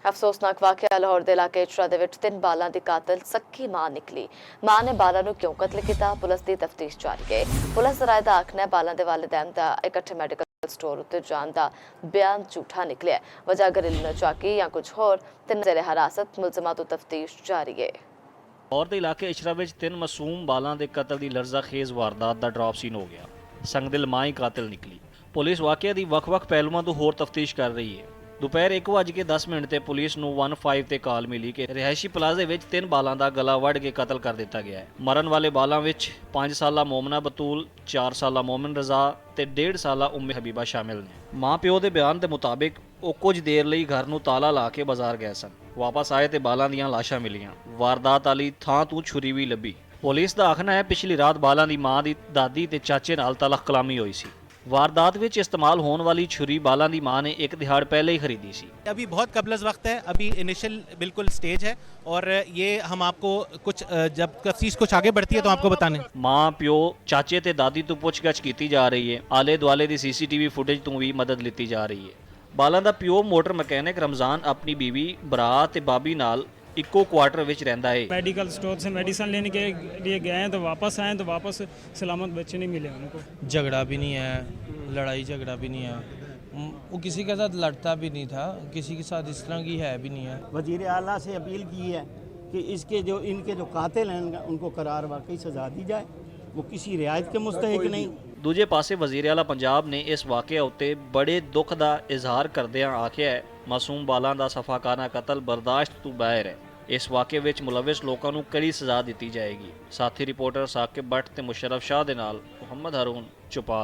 ਅਫਸੋਸਨਾਕ ਵਾਕਿਆ ਲਾਹੌਰ ਦੇ ਇਲਾਕੇ ਚਰਾ ਦੇ ਵਿੱਚ 3 ਬਾਲਾਂ ਦੀ ਕਾਤਲ ਸੱਕੀ ਮਾਂ ਨਿਕਲੀ। ਮਾਂ ਨੇ ਬਾਲਾਂ ਨੂੰ ਕਿਉਂ ਕਤਲ ਕੀਤਾ, ਪੁਲਿਸ ਦੀ ਤਫਤੀਸ਼ ਜਾਰੀ ਹੈ। ਪੁਲਿਸ ਰਾਏ ਦਾ ਆਖਣਾ ਹੈ ਬਾਲਾਂ ਦੇ ਵਾਲਿदैन ਦਾ ਇਕੱਠੇ ਮੈਡੀਕਲ ਸਟੋਰ ਉੱਤੇ ਜਾਣ ਦਾ ਬਿਆਨ ਝੂਠਾ ਨਿਕਲਿਆ। ਵਜ੍ਹਾ ਘਰੇਲੂ ਨਚਾਕੀ ਜਾਂ ਕੁਝ ਹੋਰ। ਤੇ ਨਜ਼ਰ ਹਿਰਾਸਤ ਮੁਲਜ਼ਮਾਂ ਤੋਂ ਤਫਤੀਸ਼ ਜਾਰੀ ਹੈ। ਲਾਹੌਰ ਦੇ ਇਲਾਕੇ ਇਸ਼ਰਾ ਵਿੱਚ 3 ਮਾਸੂਮ ਬਾਲਾਂ ਦੇ ਕਤਲ ਦੀ ਲਰਜ਼ਾਖੇਜ਼ ਵਾਰਦਾਤ ਦਾ ਡਰਾਪ ਸੀਨ ਹੋ ਗਿਆ। ਸੰਗਦਿਲ ਮਾਂ ਹੀ ਕਾਤਲ ਨਿਕਲੀ। ਪੁਲਿਸ ਵਾਕਿਆ ਦੀ ਵੱਖ-ਵੱਖ ਪਹਿਲੂਆਂ ਤੋਂ ਹੋਰ ਤਫਤੀਸ਼ ਕਰ ਰਹੀ ਹੈ। ਦੁਪਹਿਰ 1:10 ਤੇ ਪੁਲਿਸ ਨੂੰ 15 ਤੇ ਕਾਲ ਮਿਲੀ ਕਿ ਰਿਹਾਇਸ਼ੀ ਪਲਾਜ਼ੇ ਵਿੱਚ 3 ਬਾਲਾਂ ਦਾ ਗਲਾ ਵੱਢ ਕੇ ਕਤਲ ਕਰ ਦਿੱਤਾ ਗਿਆ ਹੈ। ਮਰਨ ਵਾਲੇ ਬਾਲਾਂ ਵਿੱਚ 5 ਸਾਲਾ ਮੋਮਨਾ ਬਤੂਲ, 4 ਸਾਲਾ ਮੋਮਨ ਰਜ਼ਾ ਤੇ 1.5 ਸਾਲਾ ਉਮੇ ਹਬੀਬਾ ਸ਼ਾਮਿਲ ਨੇ। ਮਾਂ ਪਿਓ ਦੇ ਬਿਆਨ ਦੇ ਮੁਤਾਬਿਕ ਉਹ ਕੁਝ ਦੇਰ ਲਈ ਘਰ ਨੂੰ ਤਾਲਾ ਲਾ ਕੇ ਬਾਜ਼ਾਰ ਗਏ ਸਨ। ਵਾਪਸ ਆਏ ਤੇ ਬਾਲਾਂ ਦੀਆਂ ਲਾਸ਼ਾਂ ਮਿਲੀਆਂ। ਵਾਰਦਾਤ ਵਾਲੀ ਥਾਂ ਤੋਂ ਛੁਰੀ ਵੀ ਲੱਭੀ। ਪੁਲਿਸ ਦਾ ਆਖਣਾ ਹੈ ਪਿਛਲੀ ਰਾਤ ਬਾਲਾਂ ਦੀ ਮਾਂ ਦੀ ਦਾਦੀ ਤੇ ਚਾਚੇ ਨਾਲ ਤਲਖ ਕਲਾਮੀ ਹੋਈ ਸੀ। वारदात विच इस्तेमाल होने वाली छुरी बाला दी मां ने एक दिहाड़ पहले ही खरीदी सी। अभी बहुत कबलज वक्त है, अभी इनिशियल बिल्कुल स्टेज है और ये हम आपको कुछ जब तफ्तीश कुछ आगे बढ़ती है तो आपको बताने। मां प्यो चाचे ते दादी तो पुछगछ की जा रही है। आले दुआले दी CCTV फुटेज तो भी मदद ली जा रही है। बाला दा प्यो मोटर मैकेनिक रमजान अपनी बीवी बरा ते बाबी नाल इको क्वार्टर विच रहंदा है। मेडिकल स्टोर से मेडिसिन लेने के लिए गए हैं तो वापस आए तो वापस सलामत बच्चे नहीं मिले उनको। झगड़ा भी नहीं है, लड़ाई झगड़ा भी नहीं है, वो किसी के साथ लड़ता भी नहीं था, किसी के साथ इस तरह की है भी नहीं है। वज़ीर आला से अपील की है कि इनके जो कातिल हैं उनको करार वाकई सजा दी जाए, वो किसी रियायत के मुस्तहिक नहीं। दूजे पासे वज़ीर आला पंजाब ने इस वाक़े उत्ते बड़े दुख का इजहार करदियां आख्या है मासूम बालां दा सफाकाना कतल बर्दाश्त तो बाहर है। इस वाक़े विच मुलविस लोकां नूं कड़ी सज़ा दी जाएगी। साथी रिपोर्टर साकिब भट्ट ते मुशर्रफ शाह दे नाल मुहम्मद हारून चौपाल।